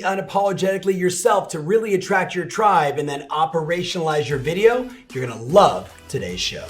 unapologetically yourself to really attract your tribe and then operationalize your video, you're gonna love today's show.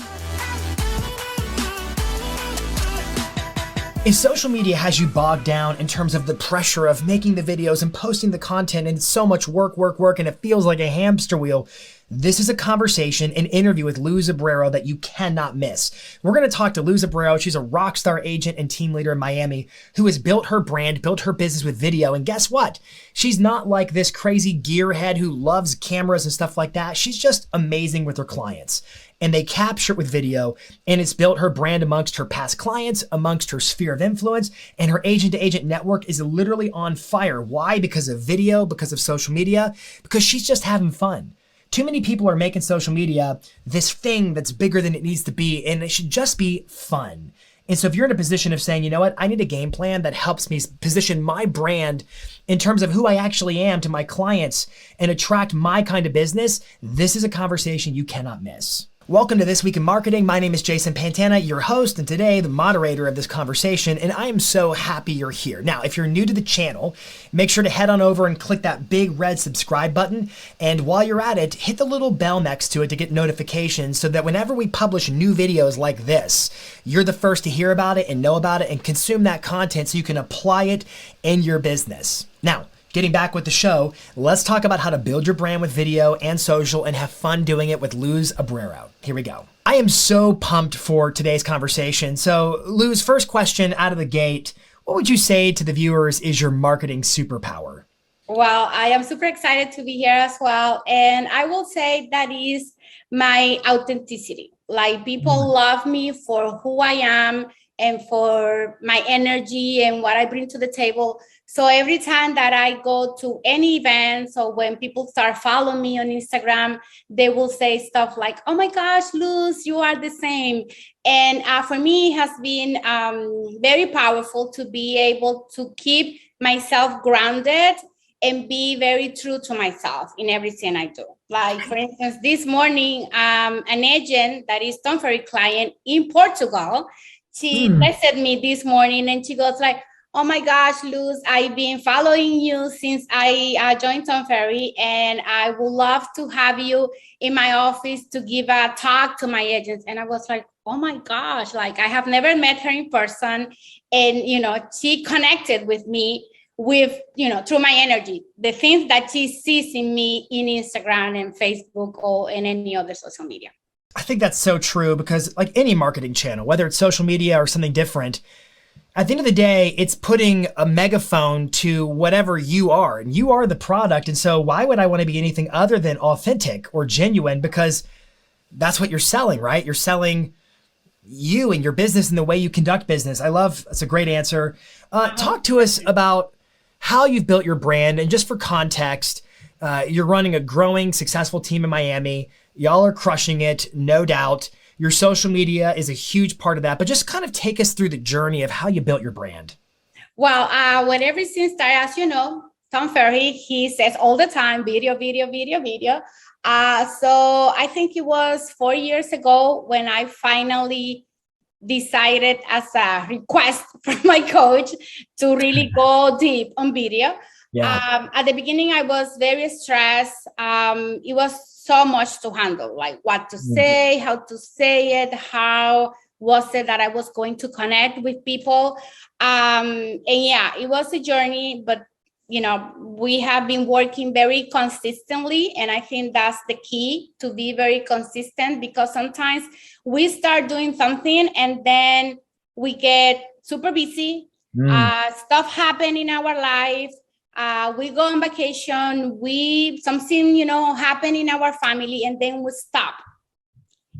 If social media has you bogged down in terms of the pressure of making the videos and posting the content and it's so much work, and it feels like a hamster wheel, this is a conversation, an interview with Luz Abrero that you cannot miss. We're going to talk to Luz Abrero. She's a rock star agent and team leader in Miami who has built her brand, built her business with video. And guess what? She's not like this crazy gearhead who loves cameras and stuff like that. She's just amazing with her clients. And they capture it with video, and it's built her brand amongst her past clients, amongst her sphere of influence, and her agent-to-agent network is literally on fire. Why? Because of video, because of social media, because she's just having fun. Too many people are making social media this thing that's bigger than it needs to be, and it should just be fun. And so if you're in a position of saying, you know what, I need a game plan that helps me position my brand in terms of who I actually am to my clients and attract my kind of business, this is a conversation you cannot miss. Welcome to This Week in Marketing. My name is Jason Pantana, your host, and today the moderator of this conversation, and I am so happy you're here. Now, if you're new to the channel, make sure to head on over and click that big red subscribe button, and while you're at it, hit the little bell next to it to get notifications so that whenever we publish new videos like this, you're the first to hear about it and know about it and consume that content so you can apply it in your business. Now, getting back with the show, let's talk about how to build your brand with video and social and have fun doing it with Luz Abrero. Here we go. I am so pumped for today's conversation. So Luz, first question out of the gate, what would you say to the viewers is your marketing superpower? Well, I am super excited to be here as well. And I will say that is my authenticity. Like people love me for who I am and for my energy and what I bring to the table. So every time that I go to any event, so when people start following me on Instagram, they will say stuff like, oh my gosh, Luz, you are the same. And for me, it has been very powerful to be able to keep myself grounded and be very true to myself in everything I do. Like, for instance, this morning, an agent that is Tom Ferry client in Portugal, she messaged me this morning and she goes like, oh my gosh, Luz, I've been following you since I joined Tom Ferry, and I would love to have you in my office to give a talk to my agents. And I was like, oh my gosh, like I have never met her in person. And, she connected with me with, through my energy, the things that she sees in me in Instagram and Facebook or in any other social media. I think that's so true because like any marketing channel, whether it's social media or something different, at the end of the day, it's putting a megaphone to whatever you are, and you are the product. And so why would I want to be anything other than authentic or genuine? Because that's what you're selling, right? You're selling you and your business and the way you conduct business. That's a great answer. Talk to us about how you've built your brand. And just for context, you're running a growing, successful team in Miami. Y'all are crushing it, no doubt. Your social media is a huge part of that, but just kind of take us through the journey of how you built your brand. Well, when everything started, as you know, Tom Ferry, he says all the time, video. So I think it was 4 years ago when I finally decided as a request from my coach to really go deep on video. Yeah. At the beginning, I was very stressed. It was so much to handle, like what to say, how to say it, how was it that I was going to connect with people. And yeah, it was a journey, but we have been working very consistently. And I think that's the key, to be very consistent, because sometimes we start doing something and then we get super busy. Stuff happen in our life. We go on vacation, something, happen in our family, and then we stop.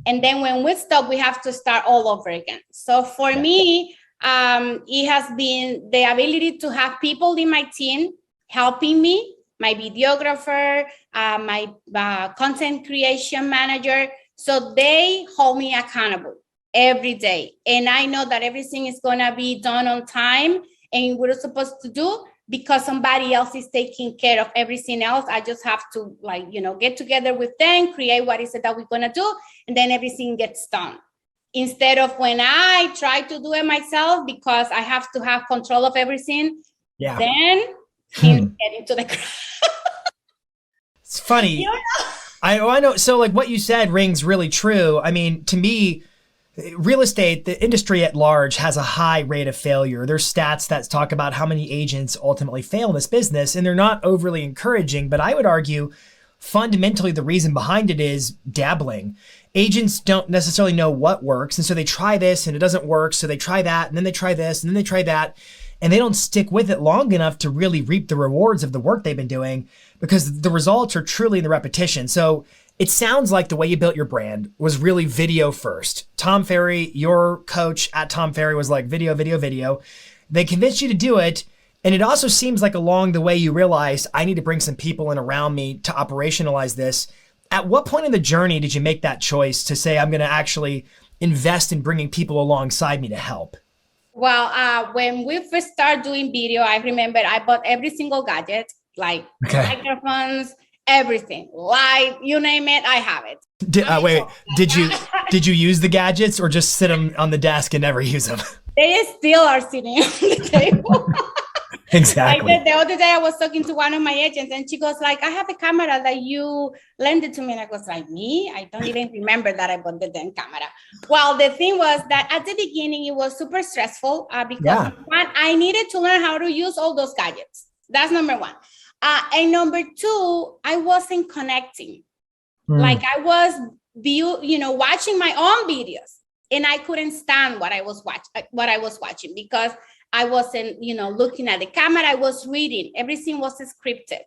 And then when we stop, we have to start all over again. So for me, it has been the ability to have people in my team helping me, my videographer, my content creation manager. So they hold me accountable every day. And I know that everything is going to be done on time and we're supposed to do, because somebody else is taking care of everything else. I just have to get together with them, create what is it that we're going to do, and then everything gets done. Instead of when I try to do it myself because I have to have control of everything, then things get into the crowd. It's funny. You know? I know. So like what you said rings really true. I mean, to me, real estate, the industry at large has a high rate of failure. There's stats that talk about how many agents ultimately fail in this business, and they're not overly encouraging, but I would argue fundamentally the reason behind it is dabbling. Agents don't necessarily know what works, and so they try this and it doesn't work, so they try that, and then they try this, and then they try that, and they don't stick with it long enough to really reap the rewards of the work they've been doing, because the results are truly in the repetition. So it sounds like the way you built your brand was really video first. Tom Ferry, your coach at Tom Ferry, was like video, video, video. They convinced you to do it. And it also seems like along the way you realized I need to bring some people in around me to operationalize this. At what point in the journey did you make that choice to say, I'm going to actually invest in bringing people alongside me to help? Well, when we first started doing video, I remember I bought every single gadget, like microphones, everything, light, you name it, I have it. Did you use the gadgets or just sit them on the desk and never use them? They still are sitting on the table. Exactly. Like the other day I was talking to one of my agents and she goes like, I have a camera that you lended to me. And I was like, me? I don't even remember that I bought the damn camera. Well, the thing was that at the beginning, it was super stressful because one, I needed to learn how to use all those gadgets. That's number one. And number two, I wasn't connecting. Like I was, watching my own videos and I couldn't stand what I was watching because I wasn't, looking at the camera. I was reading. Everything was scripted.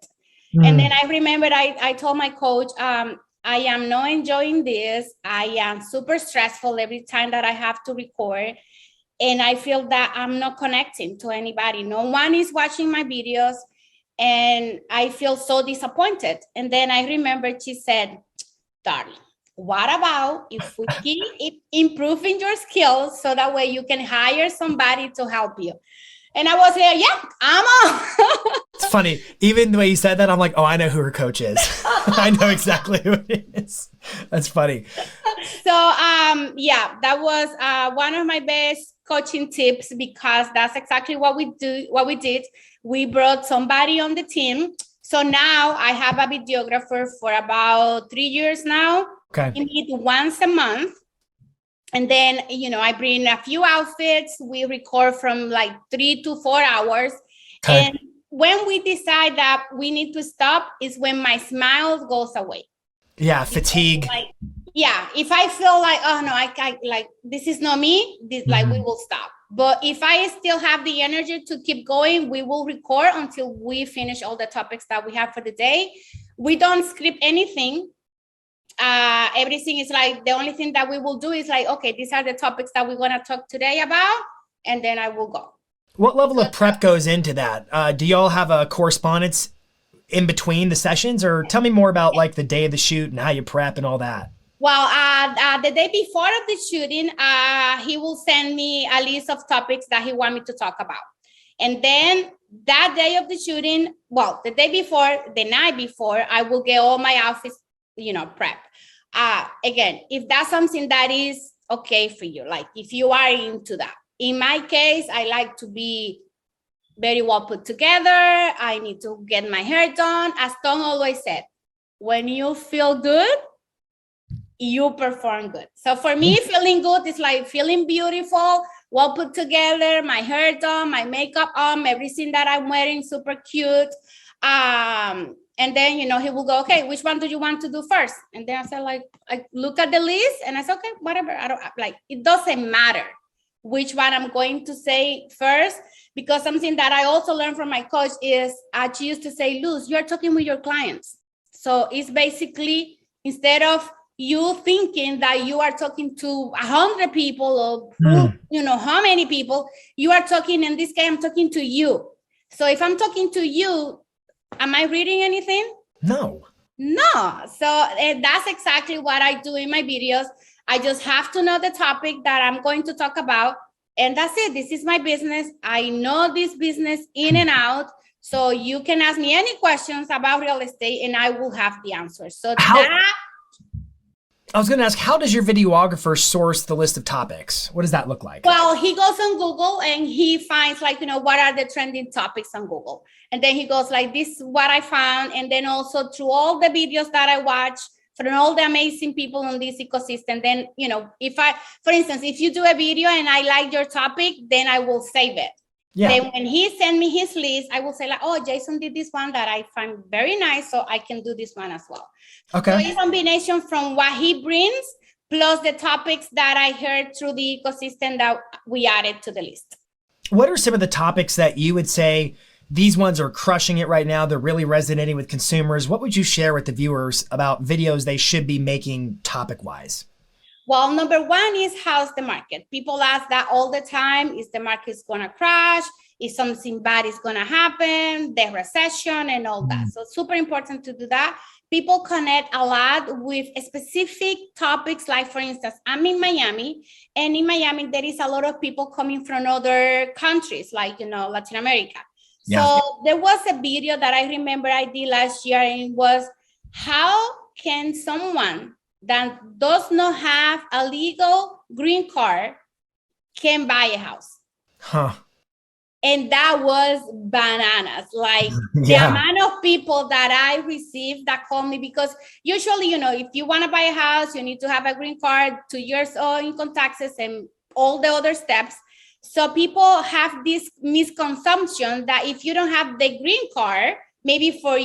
And then I remembered I told my coach, I am not enjoying this. I am super stressful every time that I have to record. And I feel that I'm not connecting to anybody. No one is watching my videos. And I feel so disappointed. And then I remembered she said, darling, what about if we keep improving your skills so that way you can hire somebody to help you? And I was there, yeah, I'm on. It's funny. Even the way you said that, I'm like, oh, I know who her coach is. I know exactly who it is. That's funny. So, that was one of my best coaching tips because that's exactly what we did. We brought somebody on the team. So now I have a videographer for about 3 years now. Okay. We meet once a month. And then, I bring a few outfits. We record from like 3 to 4 hours. Okay. And when we decide that we need to stop is when my smile goes away. Yeah, fatigue. If I feel like, oh no, I like, this is not me, we will stop. But if I still have the energy to keep going, we will record until we finish all the topics that we have for the day. We don't script anything. Everything is like, the only thing that we will do is like, okay, these are the topics that we're going to talk today about, and then I will go. What level of prep goes into that? Do y'all have a correspondence in between the sessions, or tell me more about like the day of the shoot and how you prep and all that? Well, the day before of the shooting, he will send me a list of topics that he wants me to talk about. And then that day of the shooting, well, the day before, the night before, I will get all my outfits, prep. Again, if that's something that is okay for you, like if you are into that. In my case, I like to be very well put together. I need to get my hair done. As Tom always said, when you feel good, you perform good. So for me, feeling good is like feeling beautiful, well put together, my hair done, my makeup on, everything that I'm wearing super cute. And then, he will go, okay, which one do you want to do first? And then I said, like, I look at the list and I said, okay, whatever. I don't like, it doesn't matter which one I'm going to say first, because something that I also learned from my coach is she used to say, Luz, you're talking with your clients. So it's basically, instead of you thinking that you are talking to 100 people or how many people, you are talking, in this case, I'm talking to you. So if I'm talking to you, am I reading anything? No. So that's exactly what I do in my videos. I just have to know the topic that I'm going to talk about. And that's it. This is my business. I know this business in and out. So you can ask me any questions about real estate and I will have the answers. So I was going to ask, how does your videographer source the list of topics? What does that look like? Well, he goes on Google and he finds like, what are the trending topics on Google? And then he goes like, this is what I found. And then also through all the videos that I watch from all the amazing people on this ecosystem, then, for instance, if you do a video and I like your topic, then I will save it. Yeah. Then when he sent me his list, I will say like, oh, Jason did this one that I find very nice, so I can do this one as well. Okay. So it's a combination from what he brings plus the topics that I heard through the ecosystem that we added to the list. What are some of the topics that you would say these ones are crushing it right now? They're really resonating with consumers. What would you share with the viewers about videos they should be making topic-wise? Well, number one is how's the market? People ask that all the time. Is the market going to crash? Is something bad is going to happen? The recession and all that. So super important to do that. People connect a lot with specific topics. Like, for instance, I'm in Miami, and in Miami, there is a lot of people coming from other countries, like, Latin America. Yeah. So there was a video that I remember I did last year, and it was, how can someone that does not have a legal green card can buy a house? Huh. And that was bananas. Like the amount of people that I received that call me, because usually, if you want to buy a house, you need to have a green card, 2 years of income taxes, and all the other steps. So people have this misconception that if you don't have the green card, maybe for,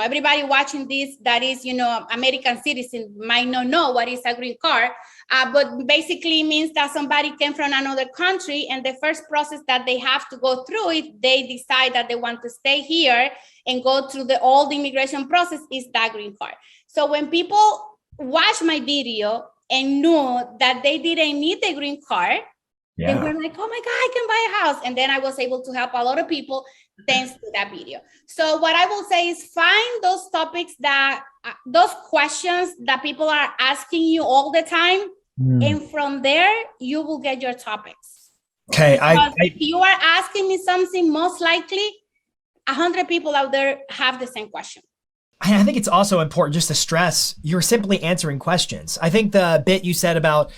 everybody watching this that is, American citizen might not know what is a green card, but basically means that somebody came from another country, and the first process that they have to go through if they decide that they want to stay here and go through all the immigration process is that green card. So when people watch my video and know that they didn't need the green card, they were like, oh my God, I can buy a house. And then I was able to help a lot of people thanks to that video. So what I will say is find those topics those questions that people are asking you all the time. And from there, you will get your topics. Okay. If you are asking me something, most likely 100 people out there have the same question. I think it's also important just to stress you're simply answering questions. I think the bit you said about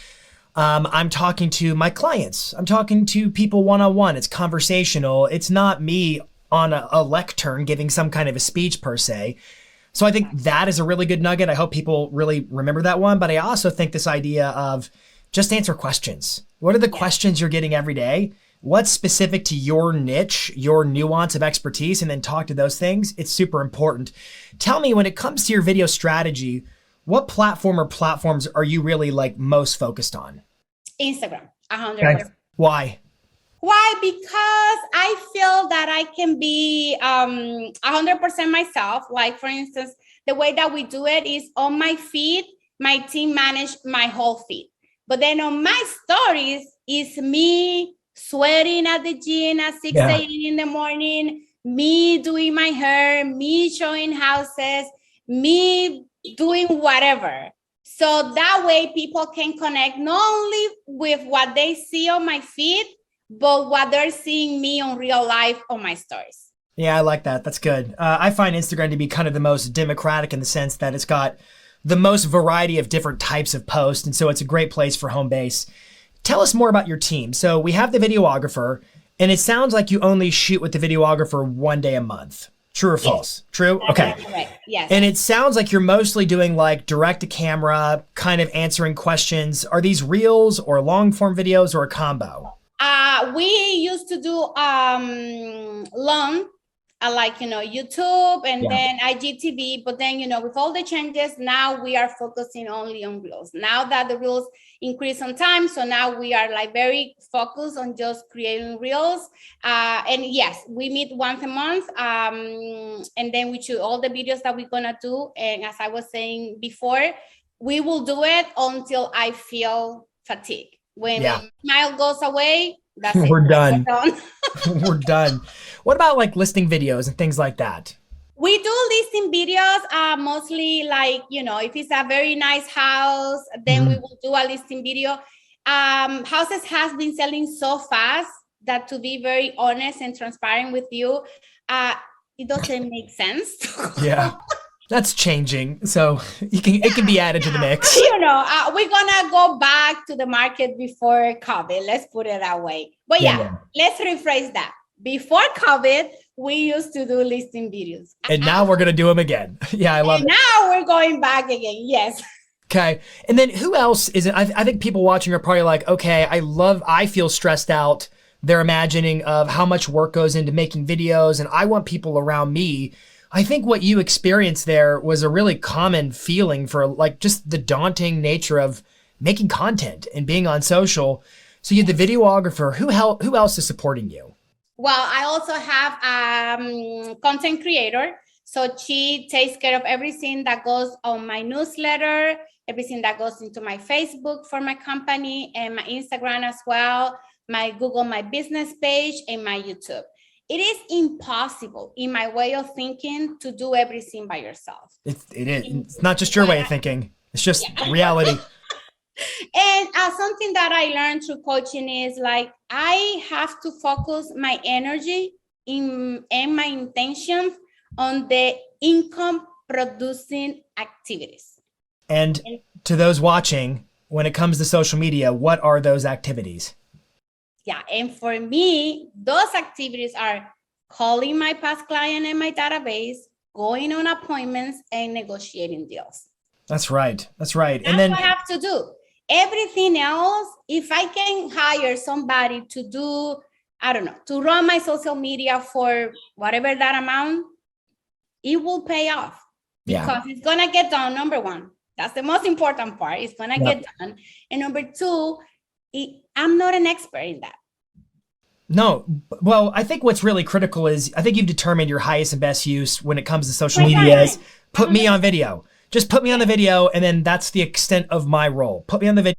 I'm talking to my clients. I'm talking to people one-on-one. It's conversational. It's not me on a lectern giving some kind of a speech per se. So I think that is a really good nugget. I hope people really remember that one. But I also think this idea of just answer questions. What are the questions you're getting every day? What's specific to your niche, your nuance of expertise, and then talk to those things. It's super important. Tell me, when it comes to your video strategy, what platform or platforms are you really most focused on? Instagram, 100%. Okay. Why? Why? Because I feel that I can be 100% myself. Like, for instance, the way that we do it is on my feed, my team manage my whole feed. But then on my stories is me sweating at the gym at 6 a.m. in the morning, me doing my hair, me showing houses, me doing whatever. So that way people can connect not only with what they see on my feed, but what they're seeing me on real life on my stories. Yeah, I like that. That's good. I find Instagram to be kind of the most democratic in the sense that it's got the most variety of different types of posts. And so it's a great place for home base. Tell us more about your team. So we have the videographer, and it sounds like you only shoot with the videographer 1 day a month. True or false? Yes. True? Okay. Right. Yes. And it sounds like you're mostly doing direct to camera, kind of answering questions. Are these reels or long form videos or a combo? We used to do long, YouTube and then IGTV, but then, with all the changes, now we are focusing only on reels. Now that the reels increase on time, so now we are very focused on just creating reels. And yes, we meet once a month, and then we shoot all the videos that we're gonna do. And as I was saying before, we will do it until I feel fatigue. When the smile goes away, that's it. We're done. We're done. What about listing videos and things like that? We do listing videos, mostly if it's a very nice house, then we will do a listing video. Houses has been selling so fast that, to be very honest and transparent with you, it doesn't make sense. Yeah. That's changing. So it can be added to the mix. We're gonna go back to the market before COVID. Let's put it that way. But yeah, let's rephrase that. Before COVID, we used to do listing videos. And now we're going to do them again. Yeah, I love it. Now we're going back again. Yes. Okay. And then who else is it? I think people watching are probably like, okay, I feel stressed out. They're imagining of how much work goes into making videos and I want people around me. I think what you experienced there was a really common feeling for like just the daunting nature of making content and being on social. So you had the videographer. Who else is supporting you? Well, I also have a content creator. So she takes care of everything that goes on my newsletter, everything that goes into my Facebook for my company and my Instagram as well, my Google My Business page and my YouTube. It is impossible in my way of thinking to do everything by yourself. It is. It's not just your way of thinking. It's just reality. And something that I learned through coaching is like, I have to focus my energy and my intentions on the income producing activities. And to those watching, when it comes to social media, what are those activities? Yeah. And for me, those activities are calling my past client in my database, going on appointments and negotiating deals. That's right. That's right. That's what I have to do. Everything else, if I can hire somebody to do, I don't know, to run my social media for whatever that amount, it will pay off because it's going to get done. Number one, that's the most important part. It's going to get done. And number two, I'm not an expert in that. No. Well, I think what's really critical is I think you've determined your highest and best use when it comes to social media is put me on video. Just put me on the video, and then that's the extent of my role. Put me on the video.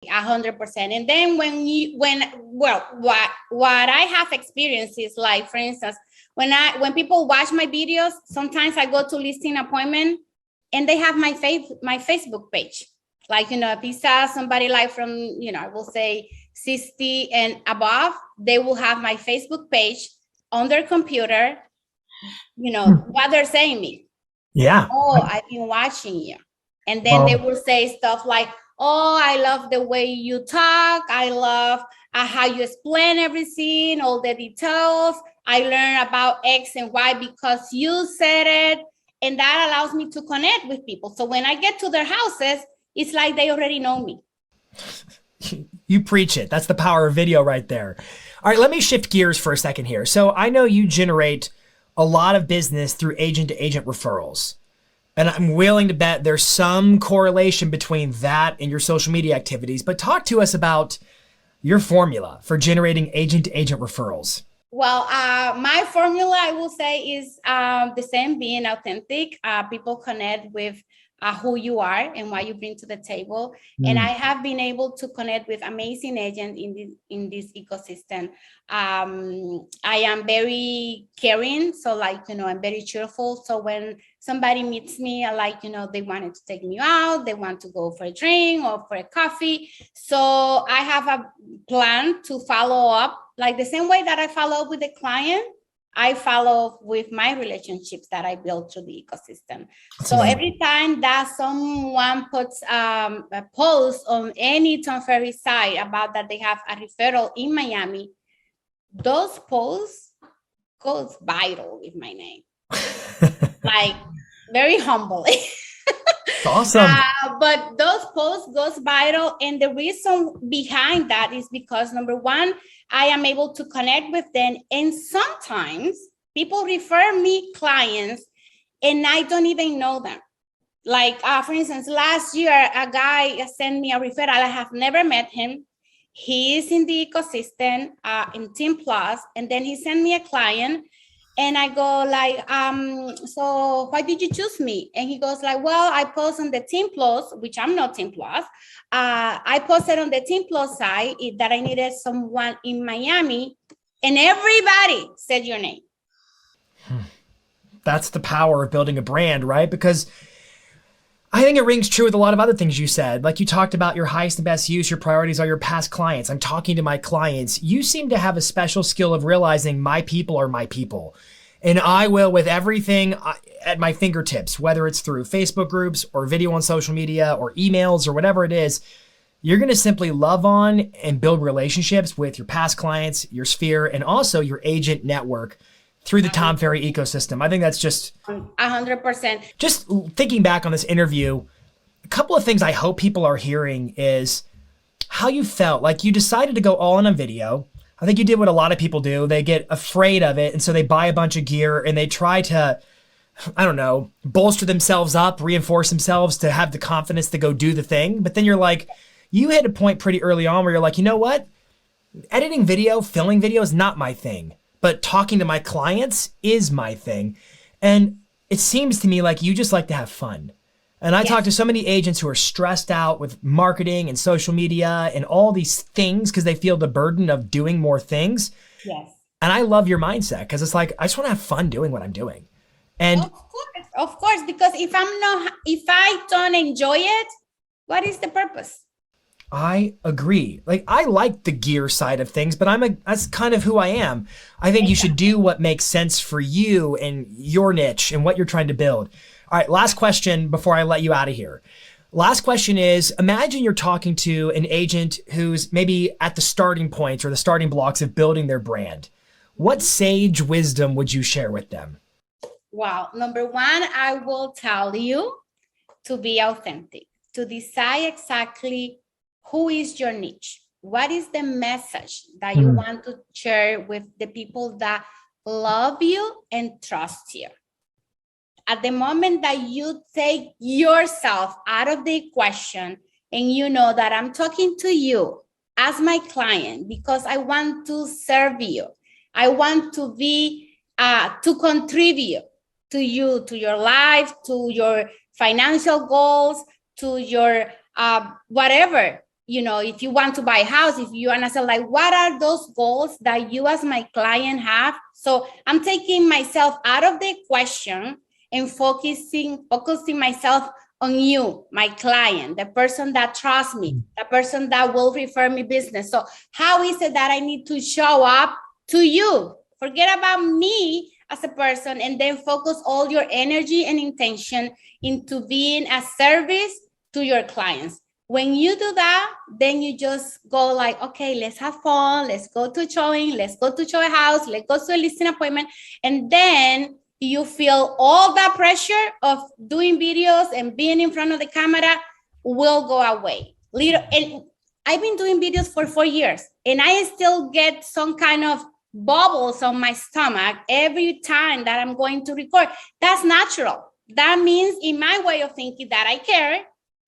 100%. And then what I have experienced is like, for instance, when people watch my videos, sometimes I go to listing appointment and they have my Facebook page. Like, if you saw somebody like from, I will say 60 and above, they will have my Facebook page on their computer, what they're saying me. Yeah. Oh, I've been watching you. And then they will say stuff like, oh, I love the way you talk. I love how you explain everything, all the details. I learned about X and Y because you said it. And that allows me to connect with people. So when I get to their houses, it's like they already know me. You preach it. That's the power of video right there. All right, let me shift gears for a second here. So I know you generate a lot of business through agent-to-agent referrals. And I'm willing to bet there's some correlation between that and your social media activities. But talk to us about your formula for generating agent-to-agent referrals. Well, my formula, I will say, is the same, being authentic. People connect with who you are and what you bring to the table. And I have been able to connect with amazing agents in this ecosystem. I am very caring. So I'm very cheerful. So when somebody meets me, they wanted to take me out, they want to go for a drink or for a coffee. So I have a plan to follow up, like the same way that I follow up with the client. I follow with my relationships that I built through the ecosystem. So every time that someone puts a post on any Tom Ferry site about that they have a referral in Miami, those posts goes viral with my name. Like, very humbly. It's awesome. But those posts goes viral. And the reason behind that is because, number one, I am able to connect with them. And sometimes people refer me clients and I don't even know them. Like, for instance, last year, a guy sent me a referral. I have never met him. He is in the ecosystem in Team Plus. And then he sent me a client. And I go like, so why did you choose me? And he goes like, well, I post on the Team Plus, which I'm not Team Plus. I posted on the Team Plus side that I needed someone in Miami, and everybody said your name. That's the power of building a brand, right? Because I think it rings true with a lot of other things you said. Like you talked about your highest and best use, your priorities are your past clients. I'm talking to my clients. You seem to have a special skill of realizing my people are my people. And I will, with everything at my fingertips, whether it's through Facebook groups or video on social media or emails or whatever it is, you're going to simply love on and build relationships with your past clients, your sphere, and also your agent network through the Tom Ferry ecosystem. I think that's just 100%. Just thinking back on this interview, a couple of things I hope people are hearing is how you felt. Like you decided to go all in on video. I think you did what a lot of people do. They get afraid of it, and so they buy a bunch of gear and they try to, I don't know, bolster themselves up, reinforce themselves to have the confidence to go do the thing. But then you're like, you hit a point pretty early on where you're like, you know what? Editing video, filming video is not my thing, but talking to my clients is my thing. And it seems to me like you just like to have fun. And I talk to so many agents who are stressed out with marketing and social media and all these things because they feel the burden of doing more things. Yes. And I love your mindset because it's like, I just want to have fun doing what I'm doing. And of course, because if I don't enjoy it, what is the purpose? I agree. Like I like the gear side of things, but that's kind of who I am. I think you should do what makes sense for you and your niche and what you're trying to build. All right, last question before I let you out of here. Last question is, imagine you're talking to an agent who's maybe at the starting points or the starting blocks of building their brand. What sage wisdom would you share with them? Wow. Number one, I will tell you to be authentic, to decide exactly who is your niche. What is the message that you want to share with the people that love you and trust you? At the moment that you take yourself out of the equation and you know that I'm talking to you as my client because I want to serve you, I want to be, to contribute to you, to your life, to your financial goals, to your whatever, you know, if you want to buy a house, if you want to sell, like, what are those goals that you as my client have? So I'm taking myself out of the equation and focusing myself on you, my client, the person that trusts me, the person that will refer me business. So how is it that I need to show up to you? Forget about me as a person and then focus all your energy and intention into being a service to your clients. When you do that, then you just go like, okay, let's have fun. Let's go to a showing. Let's go to show a house. Let's go to a listing appointment. And then you feel all that pressure of doing videos and being in front of the camera will go away. And I've been doing videos for 4 years and I still get some kind of bubbles on my stomach every time that I'm going to record. That's natural. That means in my way of thinking that I care,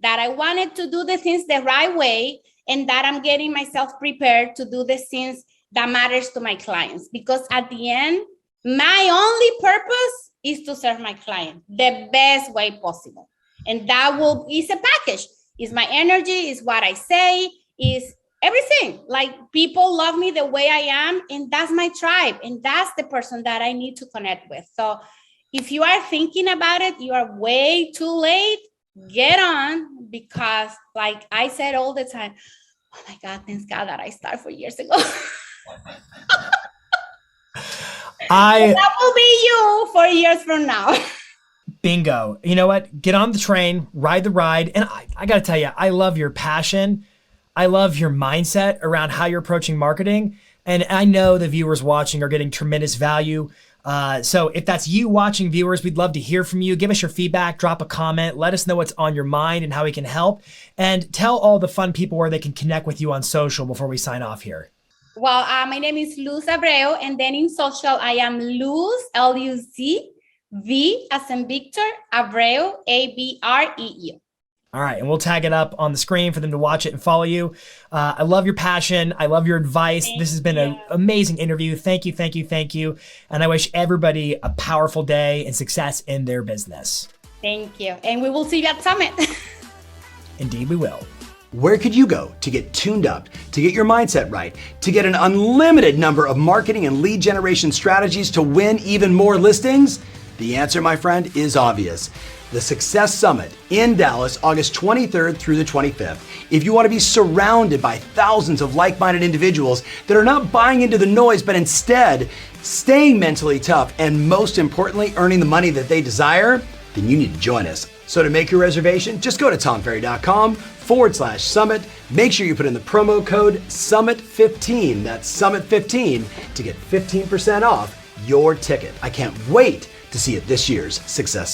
that I wanted to do the things the right way, and that I'm getting myself prepared to do the things that matters to my clients. Because at the end, my only purpose is to serve my client the best way possible. And that is a package. Is my energy, is what I say, is everything. Like, people love me the way I am, and that's my tribe. And that's the person that I need to connect with. So if you are thinking about it, you are way too late. Get on, because like I said all the time, oh my God, thanks God that I started 4 years ago. That will be you 4 years from now. Bingo. You know what? Get on the train, ride the ride. And I got to tell you, I love your passion. I love your mindset around how you're approaching marketing. And I know the viewers watching are getting tremendous value. So if that's you watching, viewers, we'd love to hear from you. Give us your feedback, drop a comment, let us know what's on your mind and how we can help. And tell all the fun people where they can connect with you on social before we sign off here. Well, my name is Luz Abreu, and then in social, I am Luz, L-U-Z, V as in Victor, Abreu, A-B-R-E-U. All right, and we'll tag it up on the screen for them to watch it and follow you. I love your passion. I love your advice. This has been an amazing interview. Thank you, thank you, thank you. And I wish everybody a powerful day and success in their business. Thank you. And we will see you at Summit. Indeed, we will. Where could you go to get tuned up, to get your mindset right, to get an unlimited number of marketing and lead generation strategies to win even more listings? The answer, my friend, is obvious. The Success Summit in Dallas, August 23rd through the 25th. If you want to be surrounded by thousands of like-minded individuals that are not buying into the noise, but instead staying mentally tough and most importantly, earning the money that they desire, then you need to join us. So to make your reservation, just go to tomferry.com/summit. Make sure you put in the promo code SUMMIT15, that's SUMMIT15, to get 15% off your ticket. I can't wait to see you at this year's Success